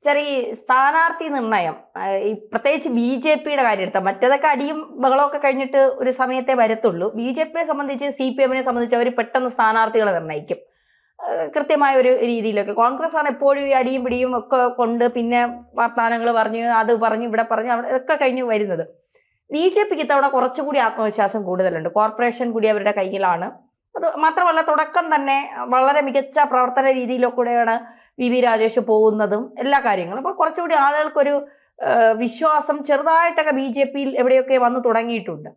ചെറിയ സ്ഥാനാർത്ഥി നിർണയം പ്രത്യേകിച്ച് ബി ജെ പിയുടെ കാര്യം എടുത്താൽ മറ്റേതൊക്കെ അടിയും ബഹളമൊക്കെ കഴിഞ്ഞിട്ട് ഒരു സമയത്തെ വരത്തുള്ളൂ. ബി ജെ പിയെ സംബന്ധിച്ച് CPM സംബന്ധിച്ച് അവർ പെട്ടെന്ന് സ്ഥാനാർത്ഥികളെ നിർണ്ണയിക്കും കൃത്യമായ ഒരു രീതിയിലൊക്കെ. കോൺഗ്രസ് ആണ് എപ്പോഴും ഈ അടിയും പിടിയും ഒക്കെ കൊണ്ട് പിന്നെ വർത്തമാനങ്ങൾ പറഞ്ഞ് അത് പറഞ്ഞ് ഇവിടെ പറഞ്ഞ് അവിടെ ഒക്കെ കഴിഞ്ഞ് വരുന്നത്. ബി ജെ പിക്ക് ഇത്തവണ കുറച്ചുകൂടി ആത്മവിശ്വാസം കൂടുതലുണ്ട്. കോർപ്പറേഷൻ കൂടി അവരുടെ കയ്യിലാണ്. അത് മാത്രമല്ല തുടക്കം തന്നെ വളരെ മികച്ച പ്രവർത്തന രീതിയിലൂടെയാണ് VV രാജേഷ് പോകുന്നതും എല്ലാ കാര്യങ്ങളും. അപ്പോൾ കുറച്ചുകൂടി ആളുകൾക്കൊരു വിശ്വാസം ചെറുതായിട്ടൊക്കെ BJP എവിടെയൊക്കെ വന്ന് തുടങ്ങിയിട്ടുണ്ട്.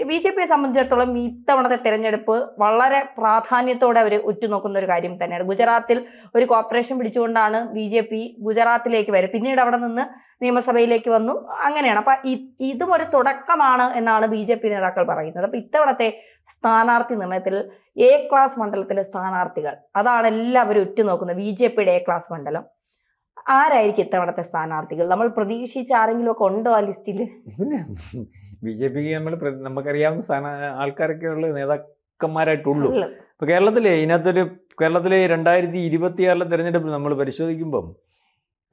BJPയെ സംബന്ധിച്ചിടത്തോളം ഇത്തവണത്തെ തെരഞ്ഞെടുപ്പ് വളരെ പ്രാധാന്യത്തോടെ അവർ ഉറ്റുനോക്കുന്ന ഒരു കാര്യം തന്നെയാണ്. ഗുജറാത്തിൽ ഒരു കോർപ്പറേഷൻ പിടിച്ചുകൊണ്ടാണ് BJP ഗുജറാത്തിലേക്ക് വരും, പിന്നീട് അവിടെ നിന്ന് നിയമസഭയിലേക്ക് വന്നു, അങ്ങനെയാണ്. അപ്പൊ ഇതും ഒരു തുടക്കമാണ് എന്നാണ് BJP നേതാക്കൾ പറയുന്നത്. അപ്പൊ ഇത്തവണത്തെ സ്ഥാനാർത്ഥി നിർണയത്തിൽ A ക്ലാസ് മണ്ഡലത്തിലെ സ്ഥാനാർത്ഥികൾ, അതാണ് എല്ലാവരും ഉറ്റുനോക്കുന്നത്. BJPയുടെ A ക്ലാസ് മണ്ഡലം ആരായിരിക്കും ഇത്തവണത്തെ സ്ഥാനാർത്ഥികൾ? നമ്മൾ പ്രതീക്ഷിച്ച ആരെങ്കിലും ഒക്കെ ഉണ്ടോ ആ ലിസ്റ്റിൽ? പിന്നെ BJPക്ക് നമുക്കറിയാവുന്ന ആൾക്കാരൊക്കെ ഉള്ള നേതാക്കന്മാരായിട്ടുള്ളൂ. ഇപ്പൊ കേരളത്തിലെ 2026 തെരഞ്ഞെടുപ്പിൽ നമ്മൾ പരിശോധിക്കുമ്പം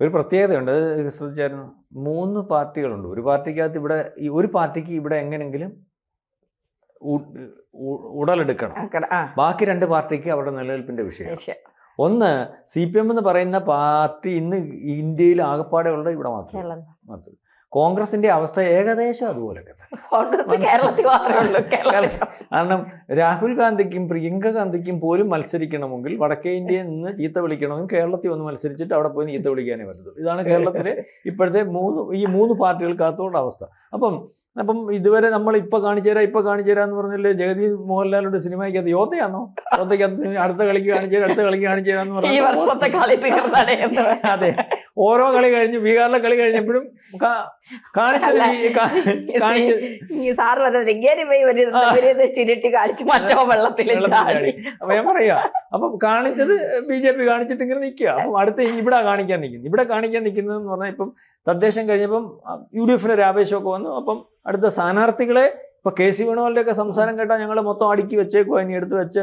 ഒരു പ്രത്യേകതയുണ്ട്. അത് ശ്രദ്ധിച്ചായിരുന്നു. 3 പാർട്ടികളുണ്ട്. ഒരു പാർട്ടിക്കകത്ത് ഇവിടെ ഒരു പാർട്ടിക്ക് ഇവിടെ എങ്ങനെങ്കിലും ഉടലെടുക്കണം. ബാക്കി 2 പാർട്ടിക്ക് അവരുടെ നിലനിൽപ്പിന്റെ വിഷയം. ഒന്ന് CPM എന്ന് പറയുന്ന പാർട്ടി ഇന്ന് ഇന്ത്യയിൽ ആകപ്പാടെ ഉള്ളത് ഇവിടെ മാത്രം. കോൺഗ്രസിന്റെ അവസ്ഥ ഏകദേശം അതുപോലൊക്കെ. കാരണം രാഹുൽ ഗാന്ധിക്കും പ്രിയങ്ക ഗാന്ധിക്കും പോലും മത്സരിക്കണമെങ്കിൽ വടക്കേ ഇന്ത്യയിൽ നിന്ന് ചീത്ത വിളിക്കണമെങ്കിൽ കേരളത്തിൽ വന്ന് മത്സരിച്ചിട്ട് അവിടെ പോയി ചീത്ത വിളിക്കാനേ പറ്റത്തുള്ളൂ. ഇതാണ് കേരളത്തിലെ ഇപ്പോഴത്തെ 3 പാർട്ടികൾക്കകത്തുള്ള അവസ്ഥ. അപ്പം ഇതുവരെ നമ്മൾ ഇപ്പൊ കാണിച്ചു തരാം എന്ന് പറഞ്ഞില്ലേ, ജഗതി മോഹൻലാലിന്റെ സിനിമയ്ക്കകത്ത് യോദ്ധയാണോ, യോദ്ധയ്ക്കകത്ത് അടുത്ത കളിക്ക് കാണിച്ചു തരാന്ന് പറഞ്ഞു. അതെ, ഓരോ കളി കഴിഞ്ഞ് ബീഹാറിലെ കളി കഴിഞ്ഞപ്പോഴും അപ്പൊ ഞാൻ പറയാ, അപ്പൊ കാണിച്ചത് BJP കാണിച്ചിട്ട് ഇങ്ങനെ നിൽക്കുക. അപ്പം അടുത്ത ഇവിടെ കാണിക്കാൻ നിൽക്കുന്നതെന്ന് പറഞ്ഞാൽ ഇപ്പം തദ്ദേശം കഴിഞ്ഞപ്പം UDF-ന് ഒരു ആവേശമൊക്കെ വന്നു. അപ്പം അടുത്ത സ്ഥാനാർത്ഥികളെ ഇപ്പൊ KC വേണുഗോപാലിന്റെ ഒക്കെ സംസാരം കേട്ടാൽ ഞങ്ങൾ മൊത്തം അടുക്കി വെച്ചേക്കോ, ഇനി എടുത്ത് വെച്ച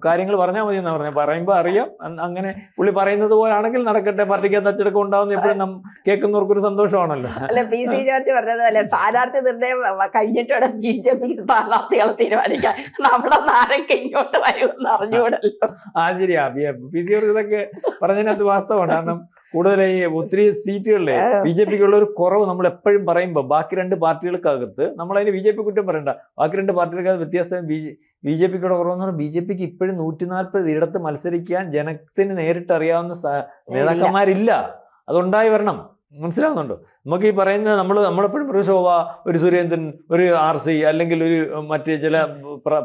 കാര്യങ്ങൾ പറഞ്ഞാൽ മതി എന്നാ പറഞ്ഞത്. പറയുമ്പോൾ അറിയാം, അങ്ങനെ പുള്ളി പറയുന്നത് പോലാണെങ്കിൽ നടക്കട്ടെ, പാർട്ടിക്കകത്ത് അച്ചടക്കം ഉണ്ടാവുന്ന എപ്പോഴും കേൾക്കുന്നവർക്കൊരു സന്തോഷമാണല്ലോ. അല്ല, PC ജോർജ് പറഞ്ഞതുപോലെ സ്ഥാനാർത്ഥി നിർണ്ണയം കഴിഞ്ഞിട്ട് BJP സ്ഥാനാർത്ഥികളെ തീരുമാനിക്കാൻ നമ്മുടെ നാരൊക്കെ ഇങ്ങോട്ട് വരുമെന്ന് അറിഞ്ഞുകൂടല്ലോ. ശരിയാ, PC ജോർജ് ഇതൊക്കെ പറഞ്ഞതിനകത്ത് വാസ്തവമാണ്. കാരണം കൂടുതലായി ഒത്തിരി സീറ്റുകളിലെ BJPക്കുള്ള ഒരു കുറവ് നമ്മൾ എപ്പോഴും പറയുമ്പോൾ ബാക്കി 2 പാർട്ടികൾക്കകത്ത് നമ്മളതിന് BJP കുറ്റം പറയണ്ട, ബാക്കി 2 പാർട്ടികൾക്കകത്ത് വ്യത്യാസം BJPക്കുള്ള കുറവെന്ന് പറഞ്ഞാൽ BJPക്ക് ഇപ്പോഴും 140 ഇടത്ത് മത്സരിക്കാൻ ജനത്തിന് നേരിട്ട് അറിയാവുന്ന നേതാക്കന്മാരില്ല. അതുണ്ടായി വരണം. മനസ്സിലാവുന്നുണ്ടോ? നമുക്ക് ഈ പറയുന്നത് നമ്മളെപ്പോഴും ഒരു ശോഭ, ഒരു സുരേന്ദ്രൻ, ഒരു RC, അല്ലെങ്കിൽ ഒരു മറ്റ് ചില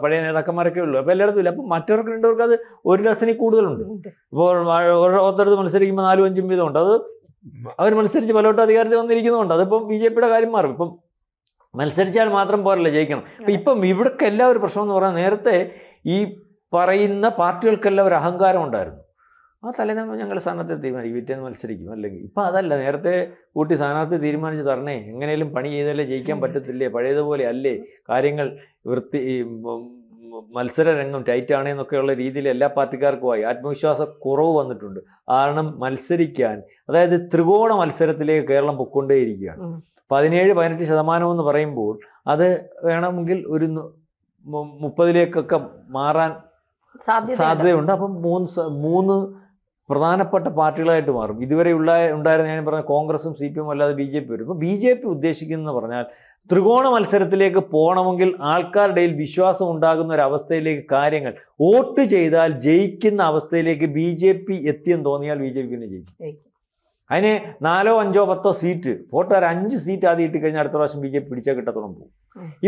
പഴയ നേതാക്കന്മാരൊക്കെ ഉള്ളൂ. അപ്പോൾ എല്ലായിടത്തും ഇല്ല. അപ്പം മറ്റവർക്ക് 2 പേർക്ക് അത് 1 ഡസനിൽ കൂടുതലുണ്ട്. ഇപ്പോൾ ഓരോരുത്തരത്ത് മത്സരിക്കുമ്പോൾ 4-5 വീതമുണ്ട്. അത് അവർ മത്സരിച്ച് പലവട്ടം അധികാരത്തിൽ വന്നിരിക്കുന്നുണ്ട്. അതിപ്പം BJPയുടെ കാര്യം മാറും. ഇപ്പം മത്സരിച്ചാൽ മാത്രം പോരല്ലേ ജയിക്കണം. ഇപ്പം ഇവിടൊക്കെ എല്ലാവരും പ്രശ്നം എന്ന് പറഞ്ഞാൽ, നേരത്തെ ഈ പറയുന്ന പാർട്ടികൾക്കെല്ലാം ഒരു അഹങ്കാരം ഉണ്ടായിരുന്നു. ആ തലേന്ന് ഞങ്ങൾ സ്ഥാനാർത്ഥി തീരുമാനിക്കും, വിറ്റേന്ന് മത്സരിക്കും. അല്ലെങ്കിൽ ഇപ്പം അതല്ല, നേരത്തെ കൂട്ടി സ്ഥാനാർത്ഥി തീരുമാനിച്ച് തരണേ, എങ്ങനെയും പണി ചെയ്താലേ ജയിക്കാൻ പറ്റത്തില്ലേ, പഴയതുപോലെ അല്ലേ കാര്യങ്ങൾ, മത്സര രംഗം ടൈറ്റാണെന്നൊക്കെയുള്ള രീതിയിൽ എല്ലാ പാർട്ടിക്കാർക്കുമായി ആത്മവിശ്വാസ കുറവ് വന്നിട്ടുണ്ട്. കാരണം മത്സരിക്കാൻ, അതായത് ത്രികോണ മത്സരത്തിലേക്ക് കേരളം പൊക്കൊണ്ടേയിരിക്കുകയാണ്. 17-18% എന്ന് പറയുമ്പോൾ അത് വേണമെങ്കിൽ ഒരു 30-ലേക്കൊക്കെ മാറാൻ സാധ്യതയുണ്ട്. അപ്പം 3 പ്രധാനപ്പെട്ട പാർട്ടികളായിട്ട് മാറും. ഇതുവരെ ഉണ്ടായിരുന്ന ഞാൻ പറഞ്ഞ കോൺഗ്രസും CPM അല്ലാതെ BJP വരും. ഇപ്പോൾ BJP ഉദ്ദേശിക്കുന്നതെന്ന് പറഞ്ഞാൽ ത്രികോണ മത്സരത്തിലേക്ക് പോകണമെങ്കിൽ ആൾക്കാരുടെ വിശ്വാസം ഉണ്ടാകുന്ന ഒരു അവസ്ഥയിലേക്ക് കാര്യങ്ങൾ, വോട്ട് ചെയ്താൽ ജയിക്കുന്ന അവസ്ഥയിലേക്ക് BJP എത്തിയെന്ന് തോന്നിയാൽ BJP പിന്നെ ജയിക്കും. അതിന് 4, 5, 10 സീറ്റ്, വോട്ടുകാർ 5 സീറ്റ് ആദ്യം ഇട്ടിക്കഴിഞ്ഞാൽ അടുത്ത പ്രാവശ്യം BJP പിടിച്ചാൽ കിട്ടത്തോളം പോകും.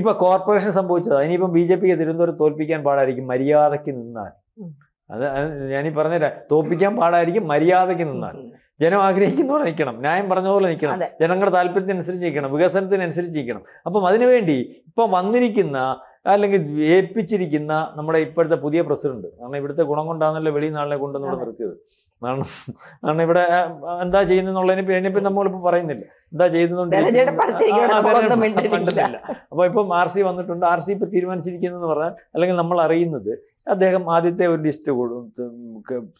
ഇപ്പൊ കോർപ്പറേഷൻ സംഭവിച്ചത്, ഇനിയിപ്പം BJPക്ക് തിരുവനന്തപുരം തോൽപ്പിക്കാൻ പാടായിരിക്കും മര്യാദയ്ക്ക് നിന്നാൽ. അത് ഞാനീ പറഞ്ഞുതരാം, തോൽപ്പിക്കാൻ പാടായിരിക്കും മര്യാദയ്ക്ക് നിന്നാൽ. ജനം ആഗ്രഹിക്കുന്ന പോലെ നിൽക്കണം, ന്യായം പറഞ്ഞ പോലെ നിൽക്കണം, ജനങ്ങളുടെ താല്പര്യത്തിനനുസരിച്ച് നിൽക്കണം, വികസനത്തിനനുസരിച്ച് നിൽക്കണം. അപ്പം അതിനുവേണ്ടി ഇപ്പം വന്നിരിക്കുന്ന അല്ലെങ്കിൽ ഏൽപ്പിച്ചിരിക്കുന്ന നമ്മുടെ ഇപ്പോഴത്തെ പുതിയ പ്രസിഡന്റ്, കാരണം ഇവിടുത്തെ ഗുണം കൊണ്ടാണല്ലോ വെളിയിൽ നാളിനെ കൊണ്ടുവന്ന് നിർത്തിയത്. കാരണം ഇവിടെ എന്താ ചെയ്യുന്നുള്ളതിനിപ്പം നമ്മളിപ്പോൾ പറയുന്നില്ല, എന്താ ചെയ്യുന്നുണ്ടില്ല. അപ്പോൾ ഇപ്പം RC വന്നിട്ടുണ്ട്. RC ഇപ്പം തീരുമാനിച്ചിരിക്കുന്നതെന്ന് പറഞ്ഞാൽ, അല്ലെങ്കിൽ നമ്മൾ അറിയുന്നത്, അദ്ദേഹം ആദ്യത്തെ ഒരു ലിസ്റ്റ്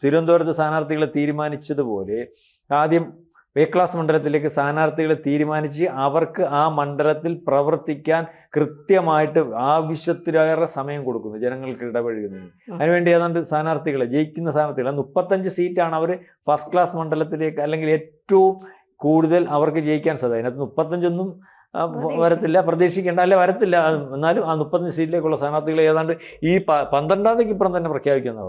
തിരുവനന്തപുരത്ത് സ്ഥാനാർത്ഥികളെ തീരുമാനിച്ചതുപോലെ ആദ്യം എ ക്ലാസ് മണ്ഡലത്തിലേക്ക് സ്ഥാനാർത്ഥികളെ തീരുമാനിച്ച് അവർക്ക് ആ മണ്ഡലത്തിൽ പ്രവർത്തിക്കാൻ കൃത്യമായിട്ട് ആവശ്യത്തിലേറെ സമയം കൊടുക്കുന്നു, ജനങ്ങൾക്ക് ഇടപഴകുന്നതിന്. അതിനുവേണ്ടി ഏതാണ്ട് സ്ഥാനാർത്ഥികളെ ജയിക്കുന്ന സ്ഥാനാർത്ഥികൾ 35 സീറ്റാണ് അവർ ഫസ്റ്റ് ക്ലാസ് മണ്ഡലത്തിലേക്ക്, അല്ലെങ്കിൽ ഏറ്റവും കൂടുതൽ അവർക്ക് ജയിക്കാൻ സാധ്യത. അതിനകത്ത് 35 വരത്തില്ല, പ്രതീക്ഷിക്കേണ്ട, അല്ലെ വരത്തില്ല. എന്നാലും ആ 35 സീറ്റിലേക്കുള്ള സ്ഥാനാർത്ഥികൾ ഏതാണ്ട് ഈ 12-ാം തീയതിക്ക് ഇപ്പുറം തന്നെ പ്രഖ്യാപിക്കുന്ന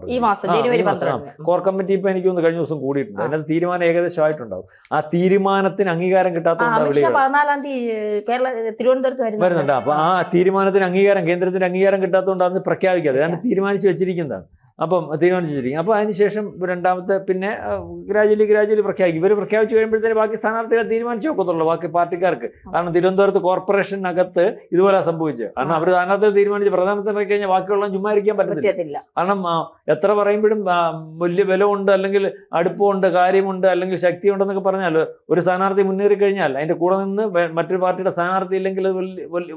കോർ കമ്മിറ്റി ഇപ്പൊ എനിക്ക് കഴിഞ്ഞ ദിവസം കൂടിയിട്ടുണ്ട്. അതിനകത്ത് തീരുമാനം ഏകദേശം ആയിട്ടുണ്ടാവും. ആ തീരുമാനത്തിന് അംഗീകാരം കിട്ടാത്തതുകൊണ്ട് വരുന്നുണ്ട്. അപ്പൊ ആ തീരുമാനത്തിന് അംഗീകാരം, കേന്ദ്രത്തിന്റെ അംഗീകാരം കിട്ടാത്തതുകൊണ്ട് അന്ന് പ്രഖ്യാപിക്കാതെ ഞാൻ തീരുമാനിച്ചു വെച്ചിരിക്കുന്നതാണ്. അപ്പം തീരുമാനിച്ചിരിക്കും. അപ്പോൾ അതിനുശേഷം രണ്ടാമത്തെ പിന്നെ ഗ്രാജുവലി പ്രഖ്യാപിക്കും. ഇവർ പ്രഖ്യാപിച്ചു കഴിയുമ്പോഴത്തേന് ബാക്കി സ്ഥാനാർത്ഥികളെ തീരുമാനിച്ചു നോക്കത്തുള്ളൂ, ബാക്കി പാർട്ടിക്കാർക്ക്. കാരണം തിരുവനന്തപുരത്ത് കോർപ്പറേഷനകത്ത് ഇതുപോലെ സംഭവിച്ചു. കാരണം അവർ സ്ഥാനാർത്ഥികൾ തീരുമാനിച്ച് പ്രധാനമന്ത്രി പോയി കഴിഞ്ഞാൽ ബാക്കിയുള്ള ചുമ്മാ ഇരിക്കാൻ പറ്റത്തില്ല. കാരണം എത്ര പറയുമ്പോഴും വലിയ ബലമുണ്ട്, അല്ലെങ്കിൽ അടുപ്പമുണ്ട്, കാര്യമുണ്ട്, അല്ലെങ്കിൽ ശക്തി ഉണ്ടെന്നൊക്കെ പറഞ്ഞാൽ ഒരു സ്ഥാനാർത്ഥി മുന്നേറി കഴിഞ്ഞാൽ അതിന്റെ കൂടെ നിന്ന് മറ്റൊരു പാർട്ടിയുടെ സ്ഥാനാർത്ഥി ഇല്ലെങ്കിൽ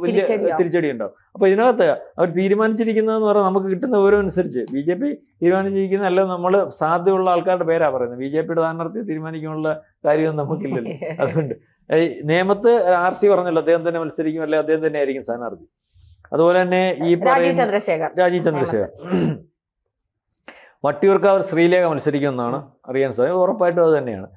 വലിയ തിരിച്ചടി ഉണ്ടാവും. അപ്പോൾ ഇതിനകത്ത് അവർ തീരുമാനിച്ചിരിക്കുന്നതെന്ന് പറഞ്ഞാൽ നമുക്ക് കിട്ടുന്ന വിവരം അനുസരിച്ച് BJP തീരുമാനിച്ചിരിക്കുന്ന, അല്ല നമ്മൾ സാധ്യതയുള്ള ആൾക്കാരുടെ പേരാ പറയുന്നത്. BJPയുടെ സ്ഥാനാർത്ഥിയെ തീരുമാനിക്കാനുള്ള കാര്യമൊന്നും നമുക്കില്ലല്ലോ. അതുകൊണ്ട് ഈ നിയമത്ത് RC പറഞ്ഞല്ലോ അദ്ദേഹം തന്നെ മത്സരിക്കും, അല്ലെ അദ്ദേഹം തന്നെ ആയിരിക്കും സ്ഥാനാർത്ഥി. അതുപോലെ തന്നെ ഈ രാജീവ് ചന്ദ്രശേഖർ വട്ടിയൂർക്കാവ് ശ്രീലേഖ മത്സരിക്കുമെന്നാണ് അറിയാൻ സാധിക്കും. ഉറപ്പായിട്ടും അത് തന്നെയാണ്.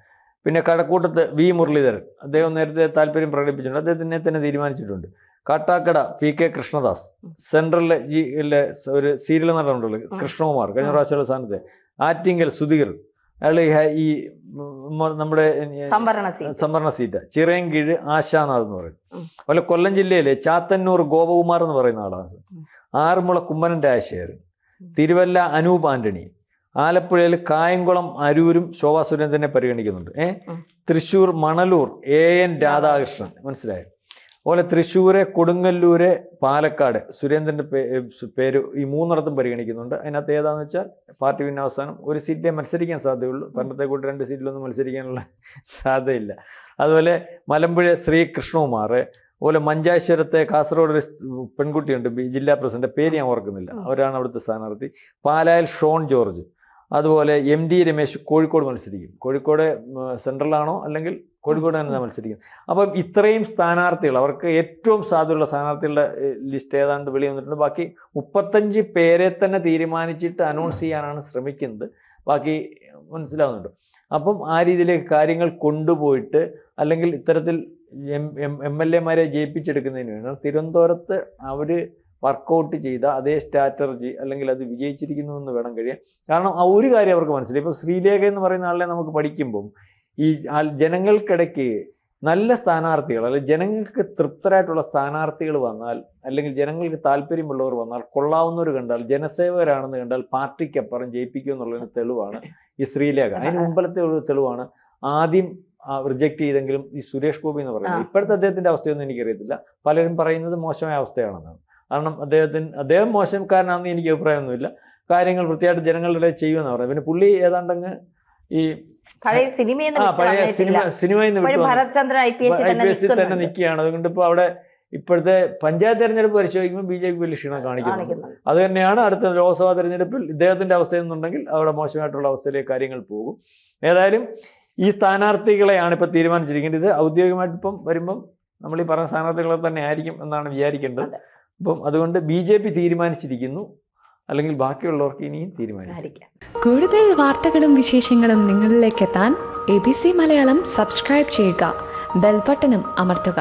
പിന്നെ കഴക്കൂട്ടത്ത് V മുരളീധരൻ, അദ്ദേഹം നേരത്തെ താല്പര്യം പ്രകടിപ്പിച്ചിട്ടുണ്ട്, അദ്ദേഹത്തിനെ തന്നെ തീരുമാനിച്ചിട്ടുണ്ട്. കാട്ടാക്കട PK കൃഷ്ണദാസ്, സെൻട്രലിലെ ഒരു സീരിയൽ നടനുണ്ടല്ലോ കൃഷ്ണകുമാർ, കഴിഞ്ഞ പ്രാവശ്യമുള്ള സ്ഥാനത്ത്. ആറ്റിങ്കൽ സുധീർ, അയാൾ ഈ നമ്മുടെ സംവരണ സീറ്റ്. ചിറയൻകീഴ് ആശാനാഥ് എന്ന് പറയും. അതുപോലെ കൊല്ലം ജില്ലയിലെ ചാത്തന്നൂർ ഗോപകുമാർ എന്ന് പറയുന്ന ആളാണ്. ആറന്മുള കുമ്മനം രാജശേഖരൻ, തിരുവല്ല അനൂപ് ആന്റണി, ആലപ്പുഴയിൽ കായംകുളം അരൂരും ശോഭാ സുരേന്ദ്രനെ പരിഗണിക്കുന്നുണ്ട്. തൃശ്ശൂർ മണലൂർ AN രാധാകൃഷ്ണൻ, മനസ്സിലായോ? അതുപോലെ തൃശ്ശൂര്, കൊടുങ്ങല്ലൂര്, പാലക്കാട് സുരേന്ദ്രന്റെ പേര് ഈ 3 പരിഗണിക്കുന്നുണ്ട്. അതിനകത്ത് ഏതാണെന്ന് വെച്ചാൽ പാർട്ടി പിന്നെ അവസാനം ഒരു സീറ്റേ മത്സരിക്കാൻ സാധ്യതയുള്ളൂ. പണ്ടത്തെ കൂട്ടി 2 സീറ്റിലൊന്നും മത്സരിക്കാനുള്ള സാധ്യതയില്ല. അതുപോലെ മലമ്പുഴ ശ്രീകൃഷ്ണകുമാർ, അതുപോലെ മഞ്ചാശ്വരത്തെ കാസർഗോഡ് ഒരു പെൺകുട്ടിയുണ്ട്, ജില്ലാ പ്രസിഡന്റ്, പേര് ഞാൻ ഓർക്കുന്നില്ല, അവരാണ് അവിടുത്തെ സ്ഥാനാർത്ഥി. പാലായിൽ ഷോൺ ജോർജ്, അതുപോലെ MD രമേശ് കോഴിക്കോട് മത്സരിക്കും. കോഴിക്കോട് സെൻട്രലാണോ അല്ലെങ്കിൽ കോഴിക്കോട് തന്നെ മത്സരിക്കും. അപ്പം ഇത്രയും സ്ഥാനാർത്ഥികൾ, അവർക്ക് ഏറ്റവും സാധ്യതയുള്ള സ്ഥാനാർത്ഥികളുടെ ലിസ്റ്റ് ഏതാണ്ട് വെളി വന്നിട്ടുണ്ട്. ബാക്കി 35 പേരെ തന്നെ തീരുമാനിച്ചിട്ട് അനൗൺസ് ചെയ്യാനാണ് ശ്രമിക്കുന്നത്. ബാക്കി മനസ്സിലാവുന്നുണ്ട്. അപ്പം ആ രീതിയിലേക്ക് കാര്യങ്ങൾ കൊണ്ടുപോയിട്ട്, അല്ലെങ്കിൽ ഇത്തരത്തിൽ MLA-മാരെ ജയിപ്പിച്ചെടുക്കുന്നതിന് വേണം തിരുവനന്തപുരത്ത് അവർ വർക്കൗട്ട് ചെയ്ത അതേ സ്ട്രാറ്റജി, അല്ലെങ്കിൽ അത് വിജയിച്ചിരിക്കുന്നു എന്ന് വേണം കഴിയാൻ. കാരണം ആ ഒരു കാര്യം അവർക്ക് മനസ്സിലായി. ഇപ്പോൾ ശ്രീലേഖ എന്ന് പറയുന്ന ആളെ നമുക്ക് പഠിക്കുമ്പം ഈ ജനങ്ങൾക്കിടയ്ക്ക് നല്ല സ്ഥാനാർത്ഥികൾ, അല്ലെങ്കിൽ ജനങ്ങൾക്ക് തൃപ്തരായിട്ടുള്ള സ്ഥാനാർത്ഥികൾ വന്നാൽ, അല്ലെങ്കിൽ ജനങ്ങൾക്ക് താല്പര്യമുള്ളവർ വന്നാൽ, കൊള്ളാവുന്നവർ കണ്ടാൽ, ജനസേവകരാണെന്ന് കണ്ടാൽ പാർട്ടിക്കപ്പുറം ജയിപ്പിക്കും എന്നുള്ളതിന് തെളിവാണ് ഈ ശ്രീലേഖ. അതിന് മുമ്പലത്തെ ഒരു തെളിവാണ് ആദ്യം റിജക്റ്റ് ചെയ്തെങ്കിലും ഈ സുരേഷ് ഗോപി എന്ന് പറയുന്നത്. ഇപ്പോഴത്തെ അദ്ദേഹത്തിന്റെ അവസ്ഥയൊന്നും എനിക്കറിയത്തില്ല. പലരും പറയുന്നത് മോശമായ അവസ്ഥയാണെന്നാണ്. കാരണം അദ്ദേഹം മോശക്കാരനാണെന്ന് എനിക്ക് അഭിപ്രായമൊന്നുമില്ല. കാര്യങ്ങൾ വൃത്തിയായിട്ട് ജനങ്ങളുടെ ചെയ്യുമെന്ന് പറയുന്നത്. പിന്നെ പുള്ളി ഏതാണ്ടങ്ങ് ഈ പഴയ സിനിമയിൽ നിന്ന് IPS തന്നെ നിൽക്കുകയാണ്. അതുകൊണ്ട് ഇപ്പോൾ അവിടെ ഇപ്പോഴത്തെ പഞ്ചായത്ത് തെരഞ്ഞെടുപ്പ് പരിശോധിക്കുമ്പോൾ BJP വലിയ ക്ഷീണം കാണിക്കുന്നു. അത് തന്നെയാണ് അടുത്ത ലോക്സഭാ തെരഞ്ഞെടുപ്പിൽ ഇദ്ദേഹത്തിന്റെ അവസ്ഥ എന്നുണ്ടെങ്കിൽ അവിടെ മോശമായിട്ടുള്ള അവസ്ഥയിലേക്ക് കാര്യങ്ങൾ പോകും. ഏതായാലും ഈ സ്ഥാനാർത്ഥികളെയാണ് ഇപ്പം തീരുമാനിച്ചിരിക്കേണ്ടത്. ഇത് ഔദ്യോഗികമായിട്ട് ഇപ്പം വരുമ്പം നമ്മൾ ഈ പറഞ്ഞ സ്ഥാനാർത്ഥികളെ തന്നെ ആയിരിക്കും എന്നാണ് വിചാരിക്കേണ്ടത്. അപ്പം അതുകൊണ്ട് BJP തീരുമാനിച്ചിരിക്കുന്നു, അല്ലെങ്കിൽ ബാക്കിയുള്ളവർക്ക് ഇനിയും തീരുമാനിക്കാം. കൂടുതൽ വാർത്തകളും വിശേഷങ്ങളും നിങ്ങളിലേക്ക് എത്താൻ ABC മലയാളം സബ്സ്ക്രൈബ് ചെയ്യുക, ബെൽബട്ടനും അമർത്തുക.